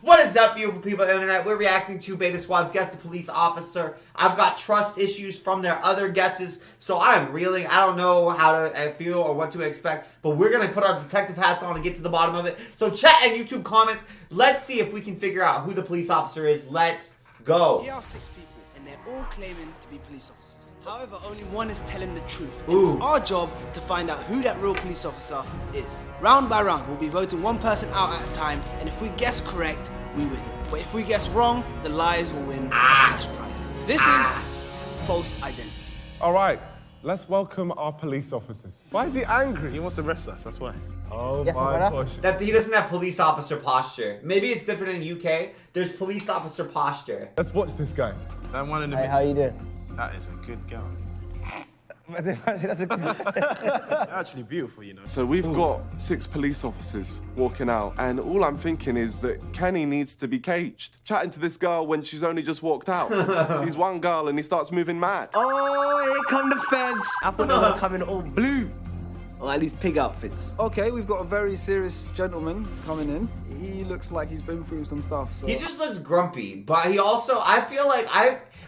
What is up, beautiful people of the internet? We're reacting to Beta Squad's Guess the Police Officer. I've got trust issues from their other guesses, so I'm reeling. I don't know how to feel or what to expect, but we're going to put our detective hats on and get to the bottom of it. So chat and YouTube comments. Let's see if we can figure out who the police officer is. Let's go. Here are 6 people, and they're all claiming to be police officers. However, only one is telling the truth. And it's our job to find out who that real police officer is. Round by round, we'll be voting one person out at a time, and if we guess correct, we win. But if we guess wrong, the lies will win the cash prize. This is false identity. All right, let's welcome our police officers. Why is he angry? He wants to arrest us, that's why. Oh my gosh. That he doesn't have police officer posture. Maybe it's different in UK. There's police officer posture. Let's watch this guy. That one in the Hey, how you doing? That is a good girl. That's a good... They're actually beautiful, you know. So we've got 6 police officers walking out, and all I'm thinking is that Kenny needs to be caged. Chatting to this girl when she's only just walked out. She's one girl and he starts moving mad. Oh, here come the feds. I thought they were coming all blue. Or at least pig outfits. Okay, we've got a very serious gentleman coming in. He looks like he's been through some stuff. So. He just looks grumpy, but he also, I feel like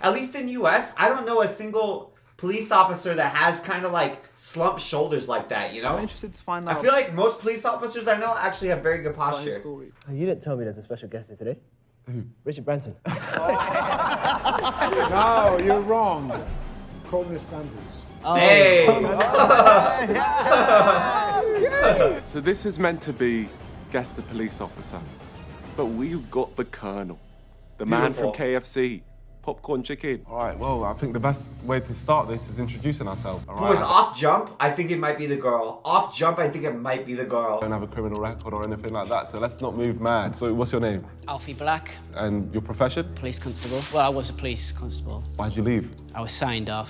at least in US, I don't know a single police officer that has kind of like slumped shoulders like that, you know? I'm interested to find out. I feel like most police officers I know actually have very good posture. Story. You didn't tell me there's a special guest here today. Richard Branson. No, you're wrong. Colonel Sanders. Oh. Hey! So this is meant to be Guess the Police Officer. But we've got the Colonel. The man from KFC. Popcorn chicken. All right, well, I think the best way to start this is introducing ourselves. All Boys, right. off jump, I think it might be the girl. Off jump, I think it might be the girl. Don't have a criminal record or anything like that, so let's not move mad. So what's your name? Alfie Black, And your profession? police constable. Well, I was a police constable. Why'd you leave? I was signed off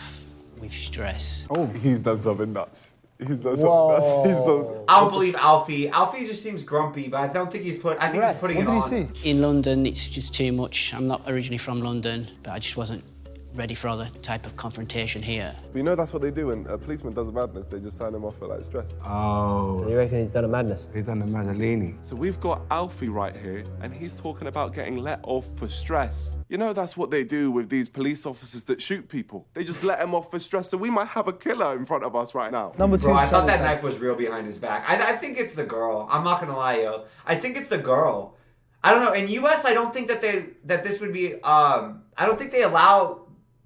with stress. Oh, he's done something nuts. He's done something nuts. He's so... I don't believe Alfie. Alfie just seems grumpy, but I don't think he's he's putting it on. What did you see? In London, it's just too much. I'm not originally from London, but I just wasn't ready for all the type of confrontation here. You know that's what they do when a policeman does a madness, they just sign him off for like stress. So you reckon he's done a madness? He's done the Mazzolini. So we've got Alfie right here, and he's talking about getting let off for stress. You know that's what they do with these police officers that shoot people. They just let them off for stress, so we might have a killer in front of us right now. Number 2. Bro, I thought that knife was real behind his back. I think it's the girl. I'm not gonna lie, yo. I think it's the girl. I don't know. In US, I don't think that this would be. I don't think they allow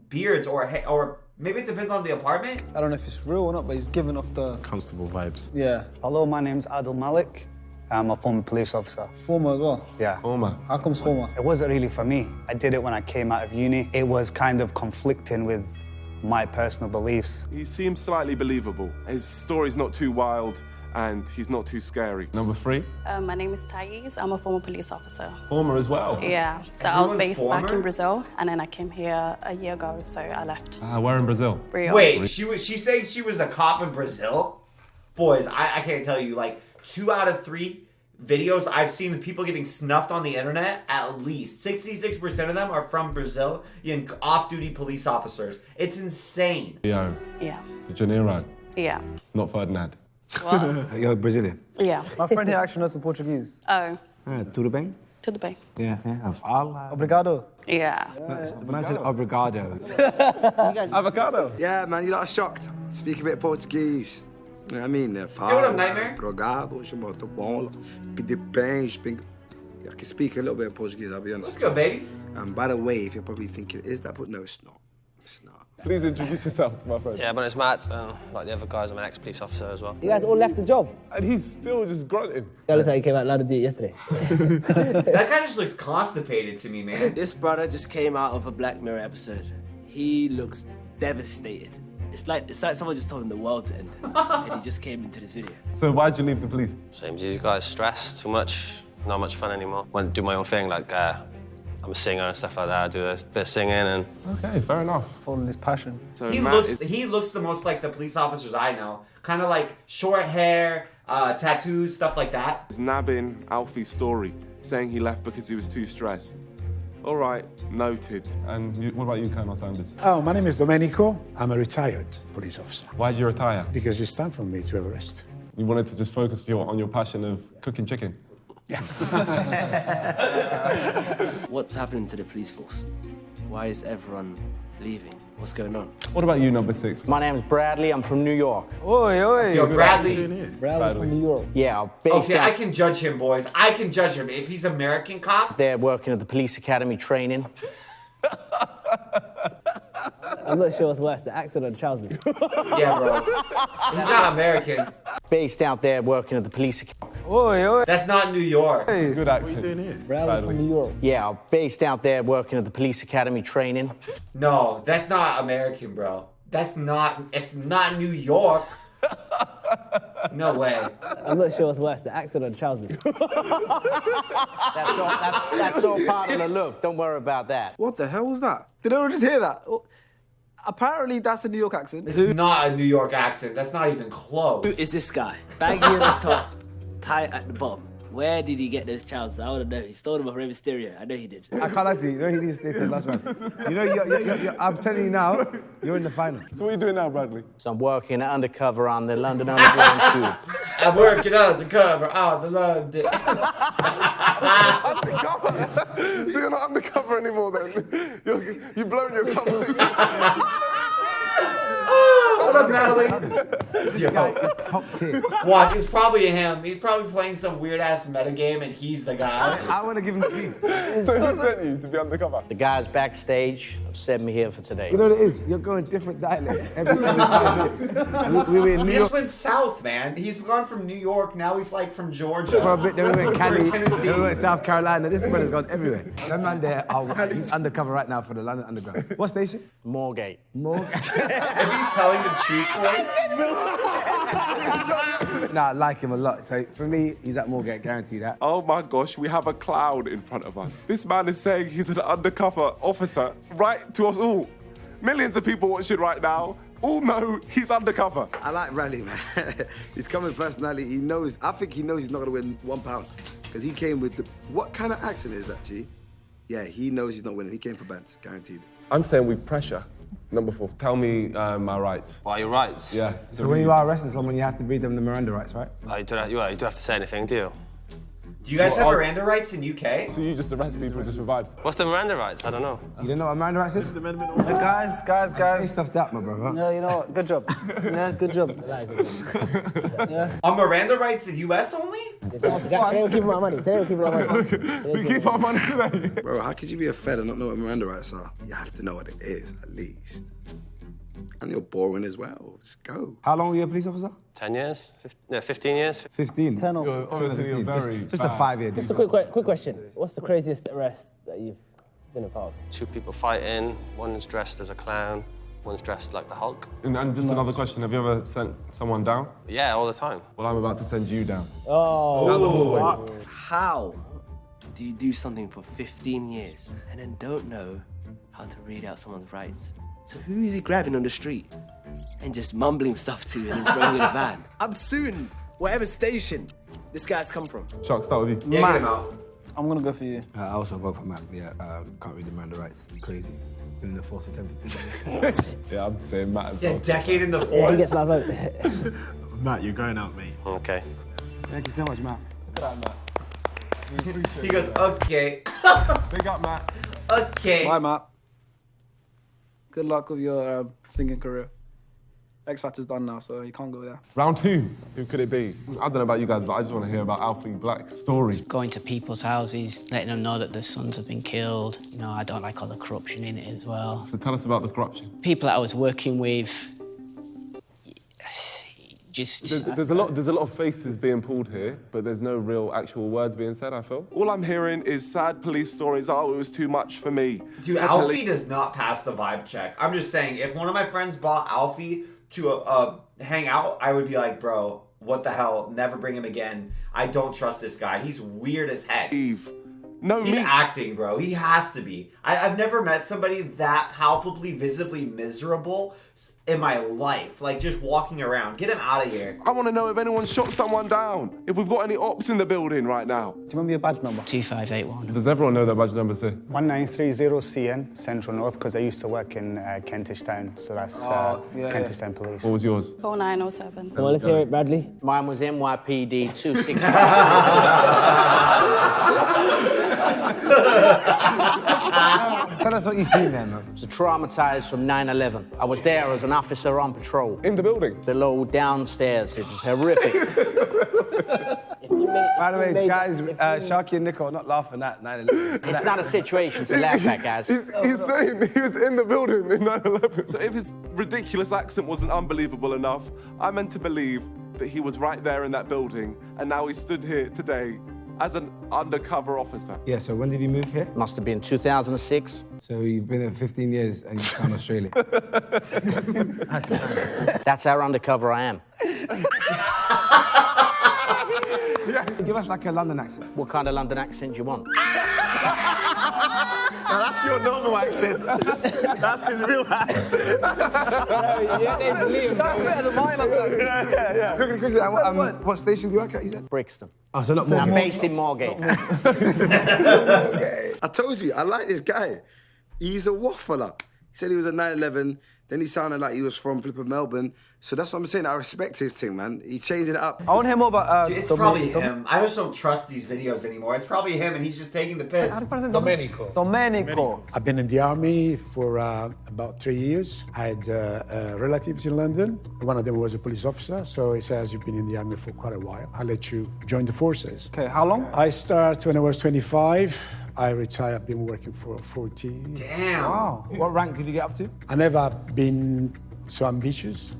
beards or maybe it depends on the apartment. I don't know if it's real or not, but he's giving off the... Constable vibes. Yeah. Hello, my name's Adil Malik. I'm a former police officer. Former as well. Yeah. Former. How comes former? It wasn't really for me. I did it when I came out of uni. It was kind of conflicting with my personal beliefs. He seems slightly believable. His story's not too wild, and he's not too scary. Number 3. My name is Thais. I'm a former police officer. Former as well. Yeah. So I was Everyone's based back former? in Brazil, and then I came here a year ago, so I left. Where in Brazil? Rio. Wait, she's saying she was a cop in Brazil? Boys, I can't tell you, like 2 out of 3 videos I've seen of people getting snuffed on the internet, at least 66% of them are from Brazil and off-duty police officers. It's insane. Rio Yeah. de Janeiro, Yeah. not Ferdinand. What? You're Brazilian. Yeah. My friend here actually knows some Portuguese. Oh, Tudo bem? to the bay. Yeah, yeah. Fala. Obrigado. Yeah. Man said obrigado. Avocado. Yeah, man, you're not shocked. Speak a bit of Portuguese. You know what I mean? what up, Nightmare? Drogado, chamado bola, pedir pães, I can speak a little bit of Portuguese, I'll be honest. Let's go, baby. And by the way, if you're probably thinking, is that? But no, it's not. It's not. Please introduce yourself, my friend. Yeah, my name's Matt, and like the other guys, I'm an ex-police officer as well. You guys all left the job? And he's still just grunting. Yeah, looks like he came out loud to do it yesterday. That guy just looks constipated to me, man. This brother just came out of a Black Mirror episode. He looks devastated. It's like someone just told him the world to end, and he just came into this video. So why'd you leave the police? Same as you guys, stressed, too much, not much fun anymore. Want to do my own thing, like I'm a singer and stuff like that. I do a bit of singing and... Okay, fair enough. Following his passion. So He looks the most like the police officers I know. Kind of like short hair, tattoos, stuff like that. is nabbing Alfie's story, saying he left because he was too stressed. All right, noted. And what about you, Colonel Sanders? Oh, my name is Domenico. I'm a retired police officer. Why'd you retire? Because it's time for me to have a rest. You wanted to just focus on your passion of cooking chicken? What's happening to the police force? Why is everyone leaving? What's going on? What about you, number 6? My name's Bradley. I'm from New York. Oi, oi. Yo, Bradley. Bradley from New York. Yeah, based Okay, I out can judge him, boys. I can judge him. If he's American cop, there working at the police academy training. I'm not sure what's worse, the accent or the trousers. yeah, bro. He's not American. Based out there working at the police academy. Oi, oi. That's not New York. Good accent. What are you doing here? Bradley from New York. Yeah, based out there working at the police academy training. No, that's not American, bro. It's not New York. No way. I'm not sure what's worse, the accent or the trousers. That's all part of the look. Don't worry about that. What the hell was that? Did anyone just hear that? Oh, apparently that's a New York accent. It's not a New York accent. That's not even close. Who is this guy? Baggy at the top, tight at the bottom. Where did he get those trousers? I want to know. He stole them off Rey Mysterio. I know he did. I can't lie to you. You know he didn't stay to the last round. You know, I'm telling you now, you're in the final. So what are you doing now, Bradley? So I'm working undercover on the London Underground Tube. I'm working undercover on the London. Undercover? So you're not undercover anymore then? You've blown your cover. What up, Natalie? Yo. Top tier. What? It's probably him. He's probably playing some weird ass metagame and he's the guy. I want to give him the keys. So who sent you to be undercover? The guys backstage have sent me here for today. You know what it is? You're going different dialects every 5 minutes. We were in New He York just went south, man. He's gone from New York, now he's like from Georgia. for a bit, then we went Cali, Tennessee. then we went South Carolina. This brother's gone everywhere. That man there, he's undercover right now for the London Underground. What station? Moorgate. If he's telling the truth, boys. Nah, I like him a lot. So for me, he's at Moorgate, guarantee that. Oh my gosh, we have a cloud in front of us. This man is saying he's an undercover officer right to us all. Millions of people watching right now all know he's undercover. I like Raleigh, man. He's coming personality. He knows. I think he knows he's not going to win £1 because he came with the. What kind of accent is that, G? Yeah, he knows he's not winning. He came for bands, guaranteed. I'm saying with pressure. Number 4, tell me my rights. Why your rights? Yeah. So when you are arresting someone, you have to read them the Miranda rights, right? You don't have to say anything, do you? Do you guys have Miranda rights in UK? So you just arrest people just for vibes? What's the Miranda rights? I don't know. You don't know what Miranda rights is? Guys. Based off that, my brother. No, you know what? Good job. Yeah, good job. Are Miranda rights in US only? Today we're keeping our money. We keep our money today. Bro, how could you be a fed and not know what Miranda rights are? You have to know what it is, at least. And you're boring as well. Just go. How long were you a police officer? 10 years? 15 years? 15. 10 or You're obviously very Just a 5-year. Just a quick question. What's the craziest arrest that you've been a part of? 2 people fighting. One's dressed as a clown. One's dressed like the Hulk. And just another question, have you ever sent someone down? Yeah, all the time. Well, I'm about to send you down. Oh. How do you do something for 15 years and then don't know how to read out someone's rights? So who is he grabbing on the street and just mumbling stuff to and then throwing in a van? I'm suing whatever station this guy's come from. Shark, start with you. Yeah, get him out. I'm gonna go for you. I also vote for Matt. Yeah, can't read the Miranda rights. Crazy. In the force attempt. Yeah, I'm saying Matt as Yeah, well. decade in the Yeah, he gets force. my vote. Matt, you're going out, mate. Okay. Thank you so much, Matt. Look at that, Matt. We appreciate He goes, it. okay. Big up, Matt. Okay. Bye, Matt. Good luck with your singing career. X Factor's done now, so you can't go there. Round 2, who could it be? I don't know about you guys, but I just want to hear about Alfie Black's story. Going to people's houses, letting them know that their sons have been killed. You know, I don't like all the corruption in it as well. So tell us about the corruption. People that I was working with, just... There's a lot of faces being pulled here, but there's no real actual words being said, I feel. All I'm hearing is sad police stories. Oh, it was too much for me. Dude, Alfie does not pass the vibe check. I'm just saying, if one of my friends bought Alfie to hang out, I would be like, bro, what the hell? Never bring him again. I don't trust this guy. He's weird as heck. Eve. No, He's me. acting, bro. He has to be. I've never met somebody that palpably, visibly miserable in my life. Like, just walking around. Get him out of here. I want to know if anyone shot someone down. If we've got any ops in the building right now. Do you remember your badge number? 2581. Does everyone know their badge number, sir? 1930CN, Central North, because I used to work in Kentish Town, so that's Kentish Town Police. What was yours? 4907. Come on, let's hear it, Bradley. Mine was NYPD 265. Tell us what you've seen then, man. I was traumatized from 9/11. I was there as an officer on patrol. In the building? Below, downstairs. It was horrific. By the way, guys, Sharky and Nico are not laughing at 9/11. It's not a situation to laugh at, guys. He's saying he was in the building in 9/11. So if his ridiculous accent wasn't unbelievable enough, I meant to believe that he was right there in that building, and now he stood here today as an undercover officer. Yeah, so when did you move here? Must have been 2006. So you've been here 15 years and you've come to Australia. That's how undercover I am. Give us like a London accent. What kind of London accent do you want? No, that's your normal accent. That's his real accent. That's better than mine. Yeah. Quickly, what station do you work at, you said? Brixton. Oh, so not more. I'm based in Moorgate. I told you, I like this guy. He's a waffler. He said he was a 9/11, then he sounded like he was from flipping Melbourne. So that's what I'm saying. I respect his thing, man. He's changing it up. I want to hear more about. Dude, it's probably him. I just don't trust these videos anymore. It's probably him, and he's just taking the piss. Domenico. I've been in the army for about 3 years. I had relatives in London. One of them was a police officer, so he says, you've been in the army for quite a while. I'll let you join the forces. Okay, how long? I started when I was 25. I retired. I've been working for 40. Damn. Wow. What rank did you get up to? I never been so ambitious.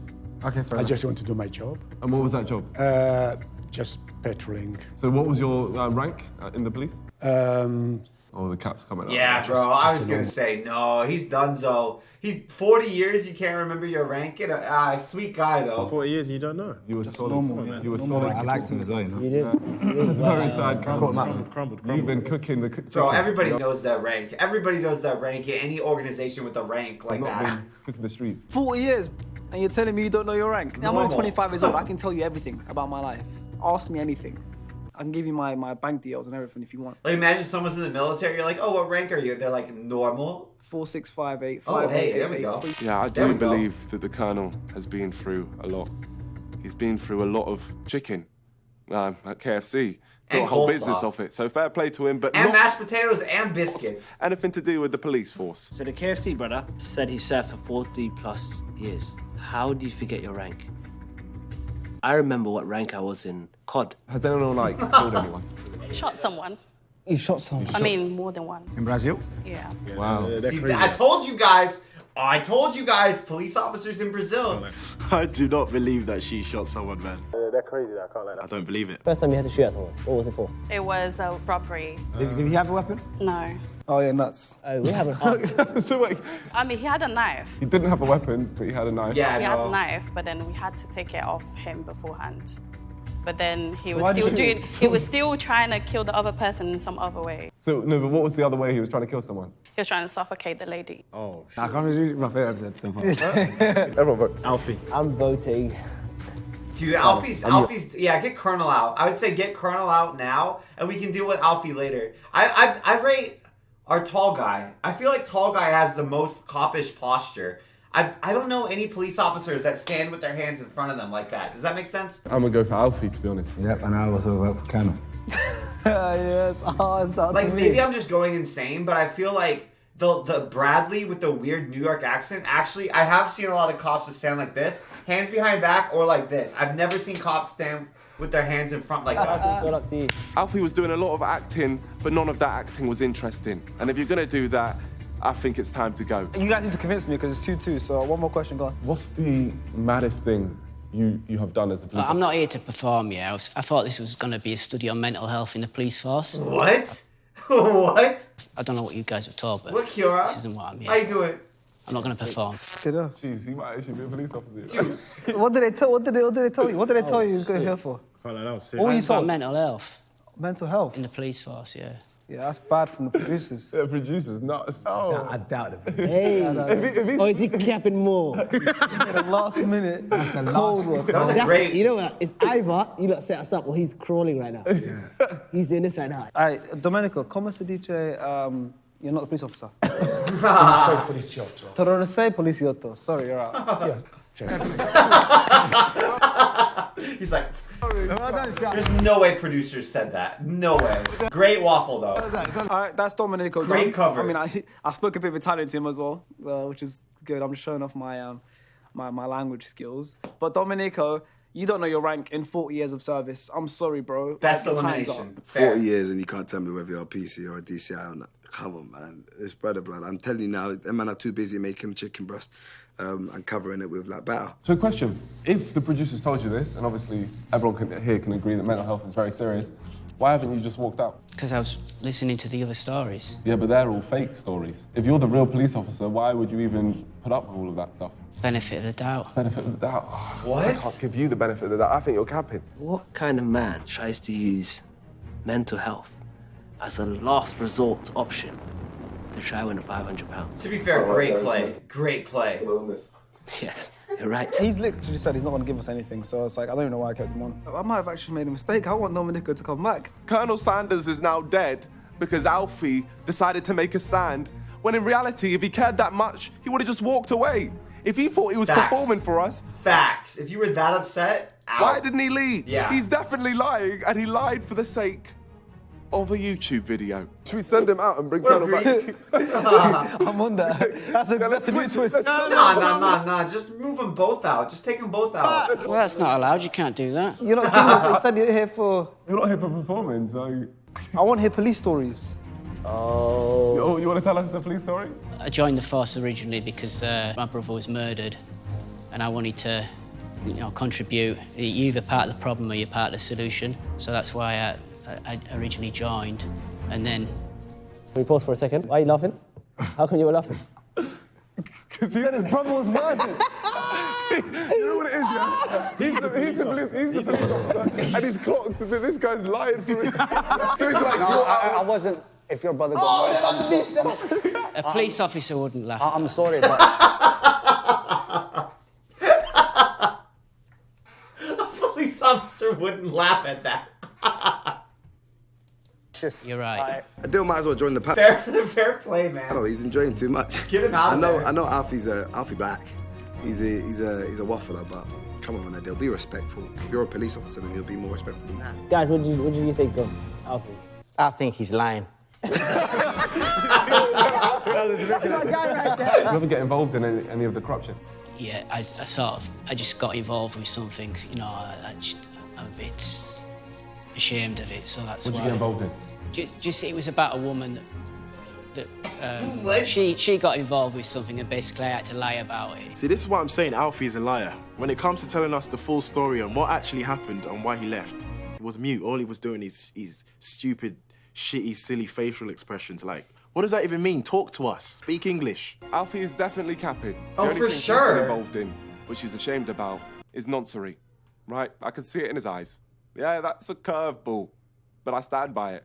Okay, fair I enough. just want to do my job. And what was that job? Just patrolling. So what was your rank in the police? Oh, the cap's coming up. Yeah, bro. I was gonna say no. He's donezo. He's 40 years. You can't remember your rank. Sweet guy though. 40 years and you don't know. You were solid. normal. You were solid. I liked him as well, you know. You did. That's very sad. Crumbled. You've been cooking the. Bro, everybody knows their rank. Everybody knows their rank in any organization with a rank like Not that. been cooking the streets. 40 years, and you're telling me you don't know your rank? I'm only 25 years old. I can tell you everything about my life. Ask me anything. I can give you my bank details and everything if you want. Like, imagine someone's in the military. You're like, oh, what rank are you? They're like, normal. 4658. Oh, hey, there we go. Yeah, I There do we go. believe that the Colonel has been through a lot. He's been through a lot of chicken at KFC. Got And a whole coleslaw. business of it. So fair play to him, but And not mashed potatoes and biscuits. anything to do with the police force. So the KFC brother said he served for 40 plus years. How do you forget your rank? I remember what rank I was in COD. Has anyone killed anyone? Shot someone. You shot someone? I mean, more than one. In Brazil? Yeah. Wow. See, I told you guys. Police officers in Brazil. I do not believe that she shot someone, man. They're crazy, I can't let that. I don't believe it. First time you had to shoot at someone, what was it for? It was a robbery. Did he have a weapon? No. Oh, yeah, nuts. Oh, we haven't. So wait, I mean, he had a knife. he didn't have a weapon, but he had a knife. Yeah, He I had know. a knife, but then we had to take it off him beforehand. But then he was why did still you- doing. He was still trying to kill the other person in some other way. So no, but what was the other way he was trying to kill someone? He was trying to suffocate the lady. Oh. I can't remember my favorite episode so far. Everyone vote. Alfie. I'm voting. Dude, Alfie's, yeah, get Colonel out. I would say get Colonel out now, and we can deal with Alfie later. I rate our tall guy. I feel like tall guy has the most coppish posture. I don't know any police officers that stand with their hands in front of them like that. Does that make sense? I'm gonna go for Alfie, to be honest. Yep, and I also vote for Colonel. Yes. Oh, it's not Like, to me. maybe I'm just going insane, but I feel like the Bradley with the weird New York accent, actually, I have seen a lot of cops that stand like this, hands behind back, or like this. I've never seen cops stand with their hands in front like that. Good luck to you. Alfie was doing a lot of acting, but none of that acting was interesting. And if you're gonna do that, I think it's time to go. You guys need to convince me because it's 2-2. So one more question, go on. What's the maddest thing you have done as a police I'm not here to perform, yeah. I thought this was going to be a study on mental health in the police force. What? What? I don't know what you guys have taught, but What, Kiara? this isn't what I'm here How you for. doing? I'm not going to perform. Jeez, he might actually be a police officer. What did they tell you? What did they tell you you're going here for? Oh, no, that was What were you It's about told? mental health Mental health. in the police force, yeah. Yeah, that's bad from the producers. The producers, nuts. Oh. I doubt it. Hey. Or is he capping more? The last minute. That's the cold last. one. That was a great. You know what? It's either you lot set us up or he's crawling right now. He's doing this right now. Hey, Domenico, come si dice, you're not the police officer. Tu non sei poliziotto. Sorry, you're out. He's like, there's no way producers said that. No way. Great waffle, though. All right, that's Domenico. Great cover. I mean, I spoke a bit of Italian to him as well, which is good. I'm just showing off my my language skills. But Domenico, you don't know your rank in 40 years of service. I'm sorry, bro. Best Like, the time's elimination. up. 40 years and you can't tell me whether you're a PC or a DCI or not. Come on, man. It's brother blood. I'm telling you now, them man are too busy making chicken breast and covering it with like batter. So question, if the producers told you this, and obviously everyone here can agree that mental health is very serious, why haven't you just walked out? Because I was listening to the other stories. Yeah, but they're all fake stories. If you're the real police officer, why would you even put up with all of that stuff? Benefit of the doubt. Benefit of the doubt. What? I can't give you the benefit of the doubt. I think you're capping. What kind of man tries to use mental health as a last resort option to try win £500? To be fair, great play. Great play. Yes, you're right. He's literally said he's not going to give us anything, so it's like, I don't even know why I kept him on. I might have actually made a mistake. I want Domenico to come back. Colonel Sanders is now dead because Alfie decided to make a stand, when in reality, if he cared that much, he would have just walked away. If he thought he was Facts. performing for us... Facts. If you were that upset, out. Why didn't he leave? Yeah. He's definitely lying, and he lied for the sake of a YouTube video. Should we send him out and bring Colonel back? I'm on that. That's a new twist. No. Just move them both out. Just take them both out. Well, that's not allowed. You can't do that. You're not doing this. You said you're here for... You're not here for performing, so... I want to hear police stories. Oh, you want to tell us a police story? I joined the force originally because my brother was murdered, and I wanted to, contribute. You're either part of the problem or you're part of the solution. So that's why I originally joined, and then... Can we pause for a second? Why are you laughing? How come you were laughing? Because he said his brother was murdered. You know what it is, yeah? He's the police officer, and he's clocked that this guy's lying for his... So he's like... No, I wasn't... If your brother got murdered, I'm sorry. A police officer wouldn't laugh. I'm sorry, but... A police officer wouldn't laugh at that. You're right. I do might as well join the pack. Fair play, man. I know, he's enjoying too much. Get him out of there. I know Alfie Black. He's a waffler, but come on, man, they'll be respectful. If you're a police officer, then you'll be more respectful than that. Guys, what do you think of Alfie? I think he's lying. That's my guy right there. You ever get involved in any of the corruption? Yeah, I just got involved with something, I'm a bit ashamed of it, so that's why. What did you get involved in? Just it was about a woman that she got involved with something, and basically I had to lie about it. See, this is what I'm saying. Alfie is a liar. When it comes to telling us the full story on what actually happened and why he left, he was mute. All he was doing is stupid, shitty, silly facial expressions. Like, what does that even mean? Talk to us. Speak English. Alfie is definitely capping. The Oh, only for thing he's sure. been involved in, which he's ashamed about, is noncery. Right? I can see it in his eyes. Yeah, that's a curveball, but I stand by it.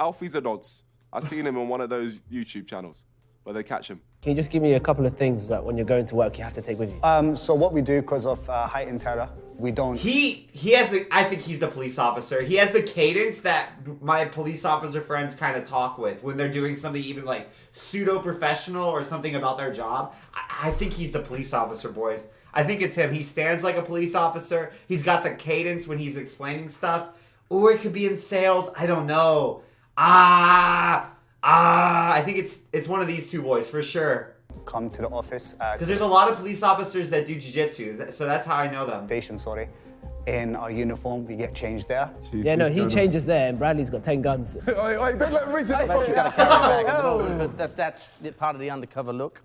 Alfie's a nonce. I've seen him on one of those YouTube channels where they catch him. Can you just give me a couple of things that when you're going to work you have to take with you? So what we do, because of heightened terror, we don't... He has I think he's the police officer. He has the cadence that my police officer friends kind of talk with when they're doing something even like pseudo-professional or something about their job. I think he's the police officer, boys. I think it's him. He stands like a police officer. He's got the cadence when he's explaining stuff. Or it could be in sales. I don't know. I think it's one of these two boys for sure. Come to the office. Because there's a lot of police officers that do jiu-jitsu, so that's how I know them. Station, in our uniform, we get changed there. Yeah, no, he changes there, and Bradley's got 10 guns. Wait, don't let him reach I've actually got to carry it back at the moment, but that's part of the undercover look.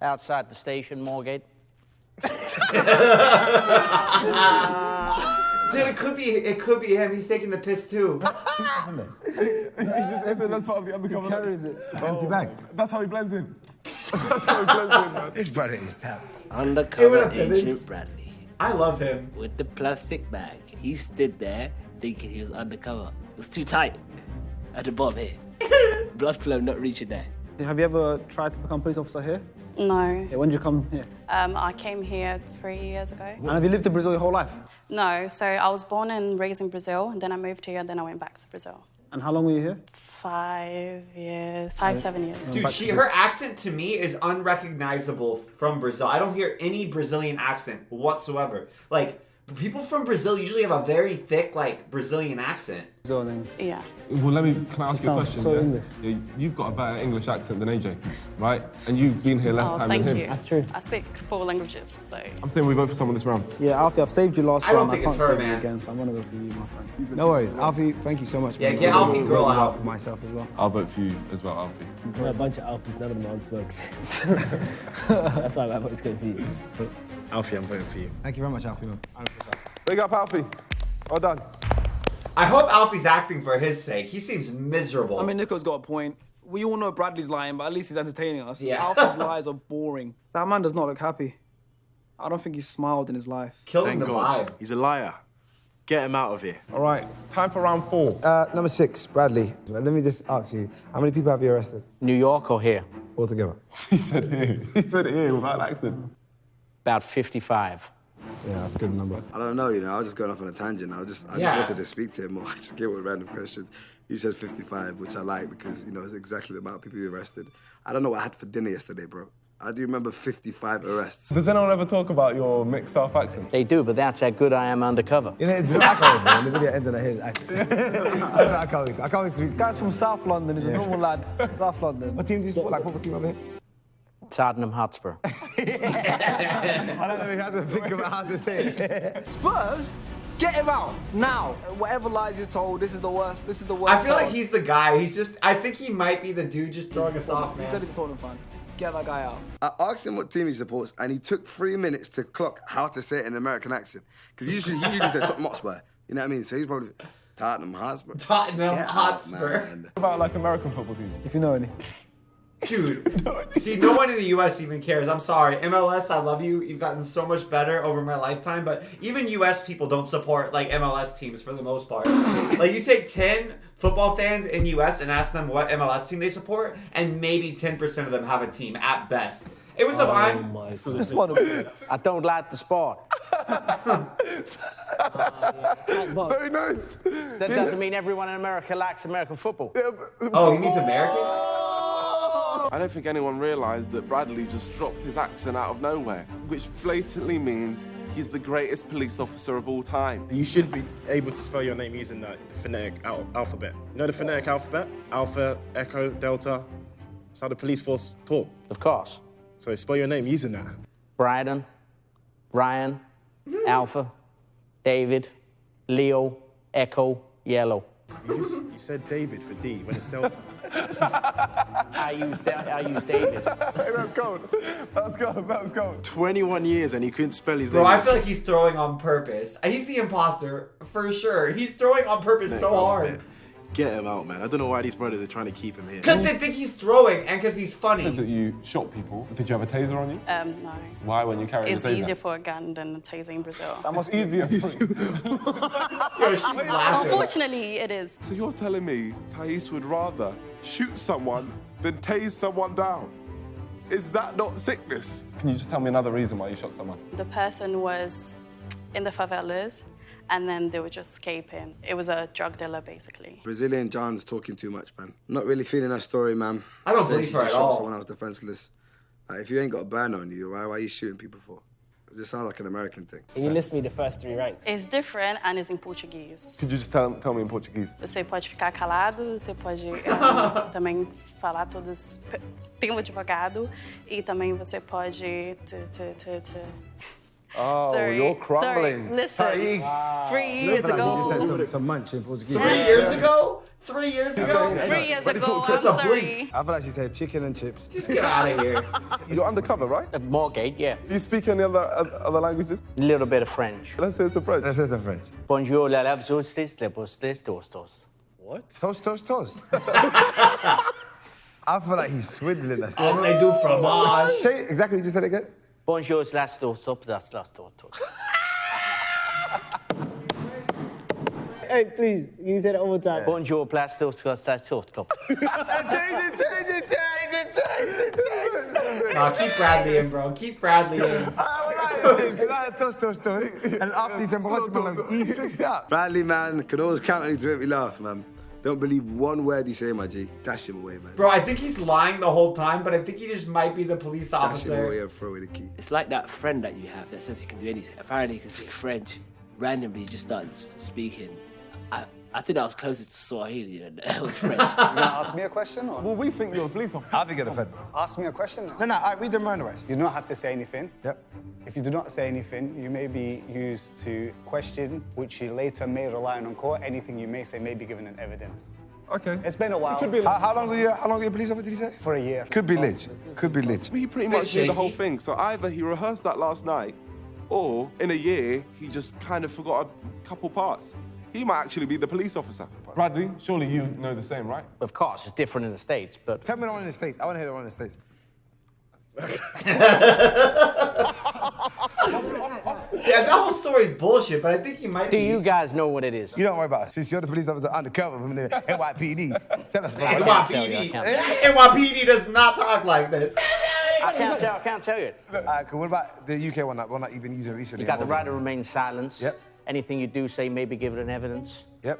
Outside the station, Moorgate. Dude, it could be him. He's taking the piss too. That's part of the undercover. He carries it. Empty bag. That's how he blends in. That's how he blends in, man. His brother is pal. Undercover Agent Bradley. I love him. With the plastic bag. He stood there thinking he was undercover. It was too tight at the bottom here. Blood flow not reaching there. Have you ever tried to become a police officer here? No. Yeah, when did you come here? I came here 3 years ago. And have you lived in Brazil your whole life? No, so I was born and raised in Brazil, and then I moved here, and then I went back to Brazil. And how long were you here? 7 years. Dude, her accent to me is unrecognizable from Brazil. I don't hear any Brazilian accent whatsoever. Like, people from Brazil usually have a very thick, like, Brazilian accent. Yeah. Well, can I ask you a question? so yeah? English. Yeah, you've got a better English accent than AJ, right? And you've been here less time thank than him. you. That's true. I speak 4 languages, so. I'm saying we vote for someone this round. Yeah, Alfie, I've saved you last I don't round. think I it's can't her, save you man. again, so I'm gonna go for you, my friend. No worries. Alfie, thank you so much. Yeah, man. get Alfie Really girl well out. for myself as well. I'll vote for you as well, Alfie. We're a bunch of Alfies, none of them are unspoken. That's why I voted going for you. Alfie, I'm voting for you. Thank you very much, Alfie, man. Big up, Alfie. Well done. I hope Alfie's acting for his sake. He seems miserable. I mean, Nico's got a point. We all know Bradley's lying, but at least he's entertaining us. Yeah. Alfie's lies are boring. That man does not look happy. I don't think he's smiled in his life. Killing Thank the God. vibe. He's a liar. Get him out of here. All right, time for round 4. Number 6, Bradley. Let me just ask you, how many people have you arrested? New York or here? Altogether? He said here. He said here without an accent. About 55. Yeah, that's a good number. I don't know, I was just going off on a tangent. I just wanted to speak to him more. I just get with random questions. He said 55, which I like because, it's exactly the amount of people you arrested. I don't know what I had for dinner yesterday, bro. I do remember 55 arrests. Does anyone ever talk about your mixed South accent? They do, but that's how good I am undercover. You know, it's I can't man. The video ended at his accent. I can't wait to This guy's from South London. He's a normal lad. South London. What team do you support? Like football team over here? Tottenham Hotspur. I don't know if you had to think about how to say it. Spurs? Get him out now. Whatever lies he's told, this is the worst. This is the worst. I feel like part. he's the guy. I think he might be the dude just throwing us off, man. He said he's a Tottenham fan. Get that guy out. I asked him what team he supports, and he took 3 minutes to clock how to say it in an American accent. Because he usually says Tottenham Hotspur. You know what I mean? So he's probably Tottenham Hotspur. Tottenham Get out, Hotspur. man. What about like American football teams? If you know any. Dude, see, no one in the U.S. even cares. I'm sorry. MLS, I love you. You've gotten so much better over my lifetime, but even U.S. people don't support, like, MLS teams for the most part. Like, you take 10 football fans in U.S. and ask them what MLS team they support, and maybe 10% of them have a team at best. It was Just one I don't like the sport. Very nice. That doesn't mean everyone in America likes American football. Oh, he means American? I don't think anyone realised that Bradley just dropped his accent out of nowhere, which blatantly means he's the greatest police officer of all time. You should be able to spell your name using the phonetic alphabet. You know the phonetic alphabet? Alpha, Echo, Delta. That's how the police force talk. Of course. So spell your name using that. Bryden, Ryan, Alpha, David, Leo, Echo, Yellow. You said David for D when it's Delta. I use David. That's gold. That's gold. That was gold. 21 years and he couldn't spell his Bro, name. I feel like he's throwing on purpose. He's the imposter, for sure. He's throwing on purpose so hard. Get him out, man. I don't know why these brothers are trying to keep him here. Because they think he's throwing and because he's funny. You said that you shot people. Did you have a taser on you? No. Why when you carry It's a taser? easier for a gun than a taser in Brazil. That must easier for you. Yo, she's laughing. Unfortunately, it is. So you're telling me Thais would rather shoot someone than tase someone down? Is that not sickness? Can you just tell me another reason why you shot someone? The person was in the favelas, and then they were just escaping. It was a drug dealer, basically. Brazilian John's talking too much, man. Not really feeling that story, man. I don't Says believe she her just at shot all. Someone else defenseless. Like, if you ain't got a burn on you, why are you shooting people for? It just sounds like an American thing. Can you list me the first 3 ranks? It's different and it's in Portuguese. Could you just tell me in Portuguese? Você pode ficar calado, você pode também falar todos... Tem um advogado e também você pode... Oh, Sorry, you're crumbling. Sorry, listen. 3 years You ago... just said some munch in Portuguese. 3 years ago? 3 years ago? 3 years ago, That's I'm a sorry. blink. I feel like she said chicken and chips. Just get out of here. You're undercover, right? Moorgate, yeah. Do you speak any other languages? A little bit of French. Let's hear some French. Let's hear some French. Bonjour, la lave justice, le postes, tostos. What? Toast, toast, toast. I feel like he's swindling us. Oh, they do fromage. Say exactly what you just said again. Bonjour, las tostos, las tostos. Hey, please, you said it all the time. Bonjour, plaster, change it. No, keep Bradley in, bro. Keep Bradley in. And after he said, he switched up. Bradley, man, can always count on you to make me laugh, man. Don't believe one word you say, my G. Dash him away, man. Bro, I think he's lying the whole time, but I think he just might be the police Dash him officer. away and throw away the key. It's like that friend that you have that says he can do anything. Apparently he can speak French. Randomly he just started speaking. I think I was closer to Swahili than it was French. You gonna ask me a question or? Well, we think you're a police officer. I think you're the Fed. Ask me a question. No, I read them round the way. You do not have to say anything. Yep. If you do not say anything, you may be used to question, which you later may rely on court. Anything you may say may be given in evidence. Okay. It's been a while. Could be how long are you a police officer, did you say? For a year. Could be lit. Could be lit. He pretty much did the whole thing. So either he rehearsed that last night, or in a year, he just kind of forgot a couple parts. He might actually be the police officer. Bradley, surely you know the same, right? Of course, it's different in the States, but... Tell me the one in the States. I want to hear the one in the States. Yeah, that whole story's bullshit, but I think he might Do you guys know what it is? You don't worry about it. Since you're the police officer undercover from the NYPD, tell us about it. NYPD does not talk like this. I can't tell you. Cool. What about the UK one that you've been using recently? You got the right to remain silent. Yep. Anything you do say may be given in evidence. Yep.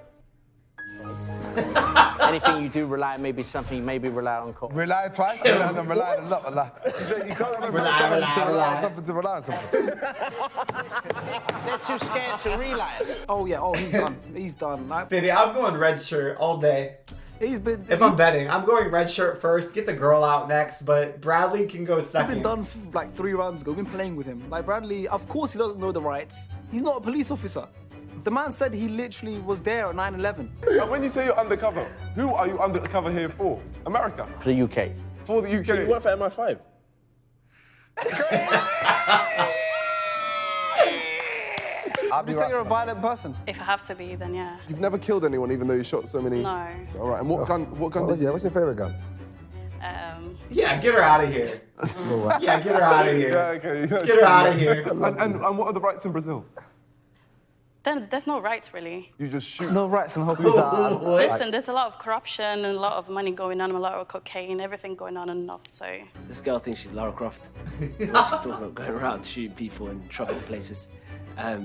Anything you do rely on may be something you may be relied on court. Rely twice? I'm relying a lot. You can't rely something to rely on something. They're too scared to realize. Oh, yeah. Oh, he's done. He's done. Like, Baby, I'm going red shirt all day. If I'm betting, I'm going red shirt first, get the girl out next, but Bradley can go second. He's been done like 3 rounds ago. We've been playing with him. Like, Bradley, of course he doesn't know the rights. He's not a police officer. The man said he literally was there at 9/11. And when you say you're undercover, who are you undercover here for? America? For the UK. For the UK? So you work for MI5? You say you're a violent person. If I have to be, then yeah. You've never killed anyone, even though you shot so many. No. All right. And what gun? Did you? What's your favorite gun? Yeah, get her out of here. Yeah, get her out of here. Yeah, okay. Get her out of here. And what are the rights in Brazil? Then there's no rights really. You just shoot. No rights in the Listen, there's a lot of corruption and a lot of money going on, a lot of cocaine, everything going on and off. So This girl thinks she's Lara Croft. She's talking about going around shooting people in trouble places.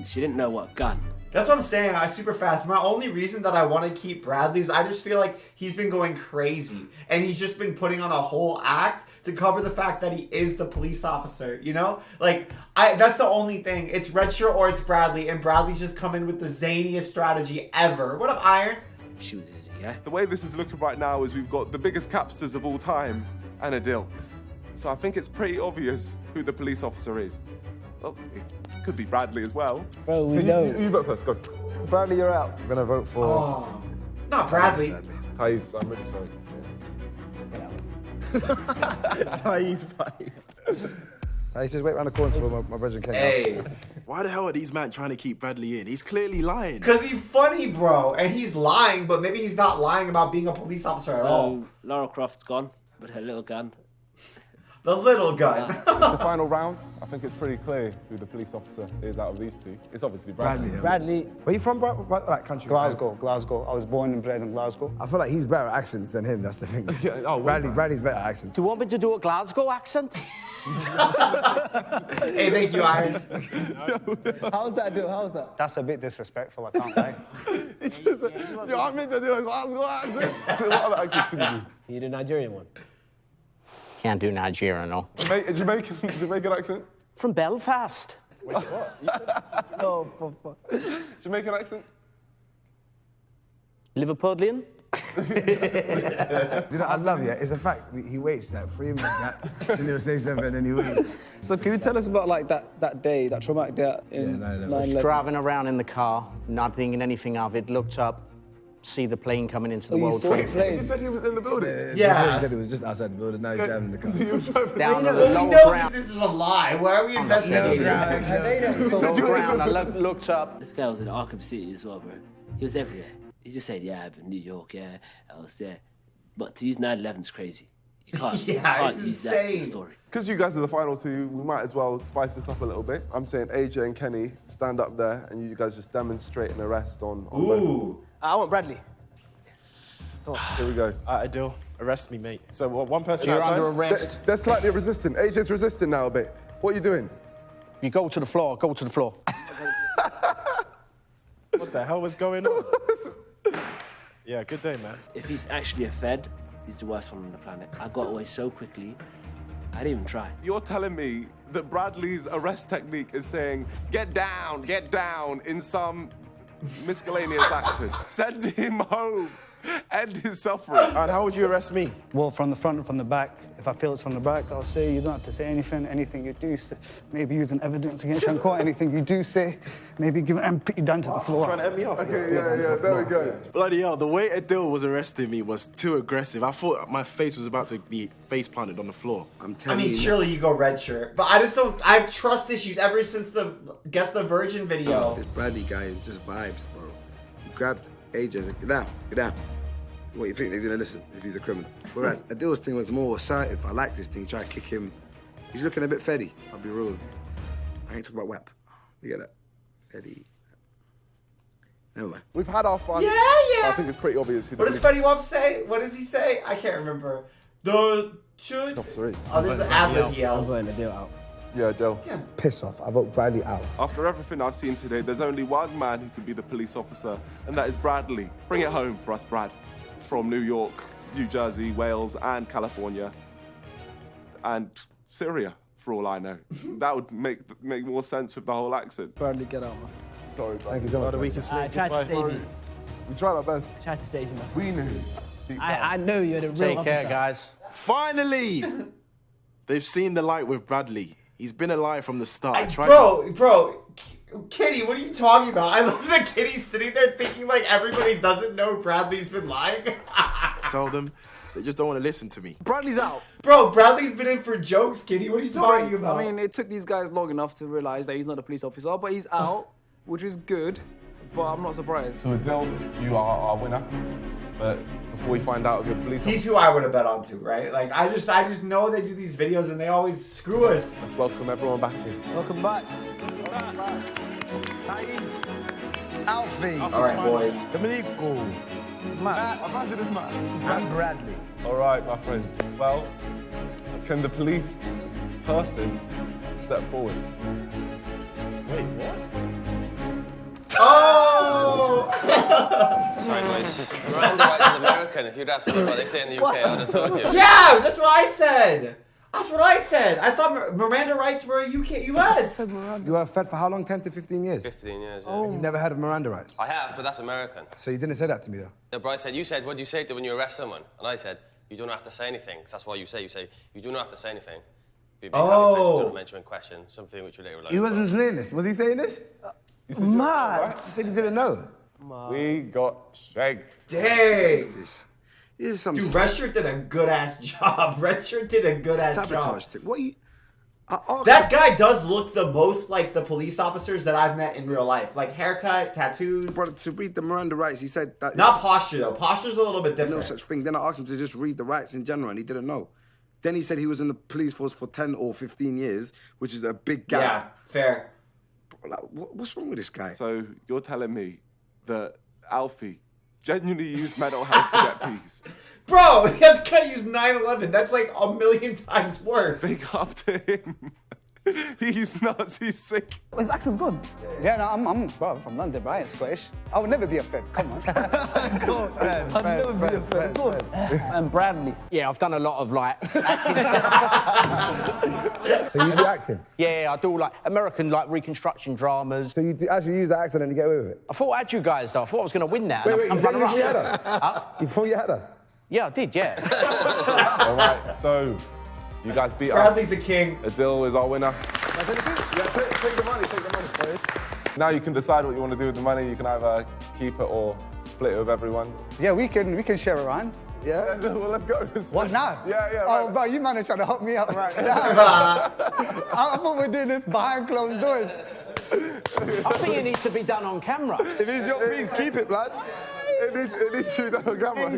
She didn't know what gun. That's what I'm saying. Super fast. My only reason that I want to keep Bradley is I just feel like he's been going crazy. And he's just been putting on a whole act to cover the fact that he is the police officer, you know? Like, that's the only thing. It's red shirt or it's Bradley, and Bradley's just coming with the zaniest strategy ever. What up, Iron? She was easy, yeah? The way this is looking right now is we've got the biggest capsters of all time and a deal. So I think it's pretty obvious who the police officer is. Well, it could be Bradley as well. Bro, we know. You vote first, go. Bradley, you're out. I'm gonna vote for. Oh, not Bradley. Thais, I'm really sorry. Thais, bye. Hey, just wait around the corner for my brother Ken. Hey. Why the hell are these men trying to keep Bradley in? He's clearly lying. Because he's funny, bro. And he's lying, but maybe he's not lying about being a police officer at all. So Lara Croft's gone with her little gun. The little gun. The final round, I think it's pretty clear who the police officer is out of these two. It's obviously Bradley. Bradley. Where you from, bro? What country? Glasgow. I was born and bred in Glasgow. I feel like he's better at accents than him, that's the thing. Bradley's better at accents. Do you want me to do a Glasgow accent? Hey, thank you, Iron. How's that do? How's that? That's a bit disrespectful, I can't lie. Yo, I meant to do a Glasgow accent. What other accents can you do? You do Nigerian one. Can't do Nigeria, no. Jamaican accent? From Belfast. Wait, what? No, Jamaican accent? Liverpudlian? You know, I love you. It's a fact. He waits like 3 minutes, and he'll say something, and then he waits. So can you tell us about like that day, that traumatic day in 9/11? Driving around in the car, not thinking anything of it, looked up, see the plane coming into the you World saw Trade the plane? Center. He said he was in the building. Yeah. He said he was just outside the building. Now he's driving in the car. Down on the We lower know ground. that this is a lie. Why are we investigating? Lower ground, I looked up. This guy was in Arkham City as well, bro. He was everywhere. He just said, yeah, I've been in New York, yeah, I was there. But to use 9/11 is crazy. You can't, Yeah, you can't it's use that to the insane. story. Because you guys are the final two, we might as well spice this up a little bit. I'm saying AJ and Kenny stand up there, and you guys just demonstrate an arrest on both. Ooh. I want Bradley. Here we go. Adil, arrest me, mate. So one person You're at a time? under arrest. They're slightly resistant. AJ's resisting now a bit. What are you doing? You go to the floor, go to the floor. What the hell was going on? Yeah, good day, man. If he's actually a Fed, he's the worst one on the planet. I got away so quickly, I didn't even try. You're telling me that Bradley's arrest technique is saying, get down, in some miscellaneous accent. Send him home. End his suffering. And how would you arrest me? Well, from the front and from the back. If I feel it's from the back, I'll say you don't have to say anything. Anything you do, say, maybe using evidence against you in court. Anything you do say, maybe give it and put you down to the floor. Trying to end me off. Okay, yeah, there we go. Bloody hell, the way Adil was arresting me was too aggressive. I thought my face was about to be face planted on the floor. I'm I telling mean, you. surely you go red shirt, but I just don't. I have trust issues ever since the Guess the Virgin video. This Bradley guy is just vibes, bro. He grabbed AJ and said, get down. What, you think they're gonna listen if he's a criminal? Whereas Adil's thing was more assertive. I like this thing. Try to kick him. He's looking a bit feddy. I'll be real with you. I ain't talking about WAP. You get that? Feddy. Never mind. We've had our fun. Yeah. I think it's pretty obvious who the What does police Fetty Wap say? What does he say? I can't remember. The should. officer is. Oh, there's an ad lib he I'm yells. voting the deal out. Yeah, Adele. Piss off. I vote Bradley out. After everything I've seen today, there's only one man who can be the police officer, and that is Bradley. Bring it home for us, Brad. From New York, New Jersey, Wales, and California, and Syria, for all I know. That would make more sense with the whole accent. Bradley, get out, man. Sorry, Brad. Thank you so much. We can I tried to save you. We tried our best. I tried to save you, man. We knew. I know you're the real Take officer. care, guys. Finally! They've seen the light with Bradley. He's been alive from the start. Bro, Kitty, what are you talking about? I love that Kitty's sitting there thinking like everybody doesn't know Bradley's been lying. Tell them. They just don't want to listen to me. Bradley's out. Bro, Bradley's been in for jokes, Kitty. What are you talking about? I mean, it took these guys long enough to realize that he's not a police officer, but he's out, which is good. But I'm not surprised. So Adele, you are our winner. But before we find out if you're the police He's officer, who I would have bet on too, right? Like I just know they do these videos and they always screw us. let's welcome everyone back in. Welcome back. Alfie. All right, boys. Domenico. Matt. Imagine this man. And Bradley. All right, my friends. Well, can the police person step forward? Wait, what? Oh! Sorry, boys. Miranda rights is American. If you'd asked me what they say in the UK, I'd have told you. Yeah, that's what I said. That's what I said. I thought Miranda rights were US. You were fed for how long? 10 to 15 years? 15 years, yeah. You've never heard of Miranda rights? I have, but that's American. So you didn't say that to me, though? No, Bryce said, you said, what do you say to when you arrest someone? And I said, you don't have to say anything. 'Cause that's what you say. You say, you do not have to say anything. Be big happy face, do not mention in question, something which you later He wasn't saying this. Was he saying this? Mad. He said he didn't know. We got shagged. Dang. This is some Dude, Redshirt did a good ass job. Redshirt did a good ass job. sabotage thing. What you? That guy does look the most like the police officers that I've met in real life. Like haircut, tattoos. Brother, to read the Miranda rights, he said that. Not posture though. Posture's a little bit different. No such thing. Then I asked him to just read the rights in general, and he didn't know. Then he said he was in the police force for 10 or 15 years, which is a big gap. Yeah, fair. Like, what's wrong with this guy? So you're telling me that Alfie genuinely used mental health to get peace? Bro, that guy used 9/11. That's like a million times worse. Big up to him. He's nuts. He's sick. His accent's good. Yeah, no, I'm from London, right? Scottish. I would never be a Fed. Come on. I'd never be a Fed. And Bradley. Yeah, I've done a lot of like acting. So you do acting? Yeah, I do like American like reconstruction dramas. So you actually use that accent and you get away with it? I thought I had you guys though. I thought I was going to win that. Wait, and you I'm thought runner-up. you had us? You thought you had us? Yeah, I did, yeah. All right, so you guys beat Bradley's us. the king. Adil is our winner. Yeah, take the money, boys. Now you can decide what you want to do with the money. You can either keep it or split it with everyone. Yeah, we can share around. Yeah? Well, let's go. What now? Yeah, Oh, right. bro, you man are trying to hook me up right now. I thought we're doing this behind closed doors. I think it needs to be done on camera. If it's your piece, keep it, blood. It needs to be done on camera.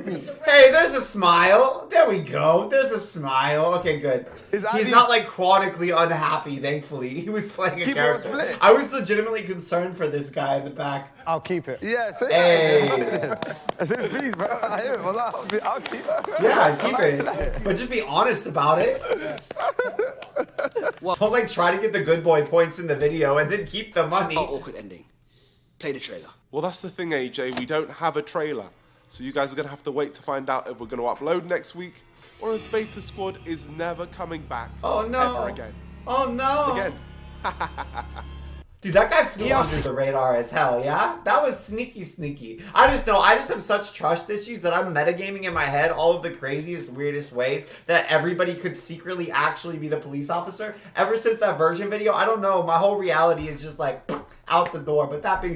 Hey, there's a smile. There we go. There's a smile. Okay, good. He's not like chronically unhappy, thankfully. He was playing a character. I was legitimately concerned for this guy in the back. I'll keep it. Yeah, say Hey. I said, please, bro. I hear it. I'll keep it. Yeah, keep it. But just be honest about it. Don't like try to get the good boy points in the video and then keep the money. Oh, awkward ending. Play the trailer. Well, that's the thing, AJ. We don't have a trailer. So you guys are going to have to wait to find out if we're going to upload next week or if Beta Squad is never coming back ever again. Oh, no. Again. Dude, that guy flew under the radar as hell, yeah? That was sneaky. I just have such trust issues that I'm metagaming in my head all of the craziest, weirdest ways that everybody could secretly actually be the police officer. Ever since that version video, I don't know, my whole reality is just like out the door. But that being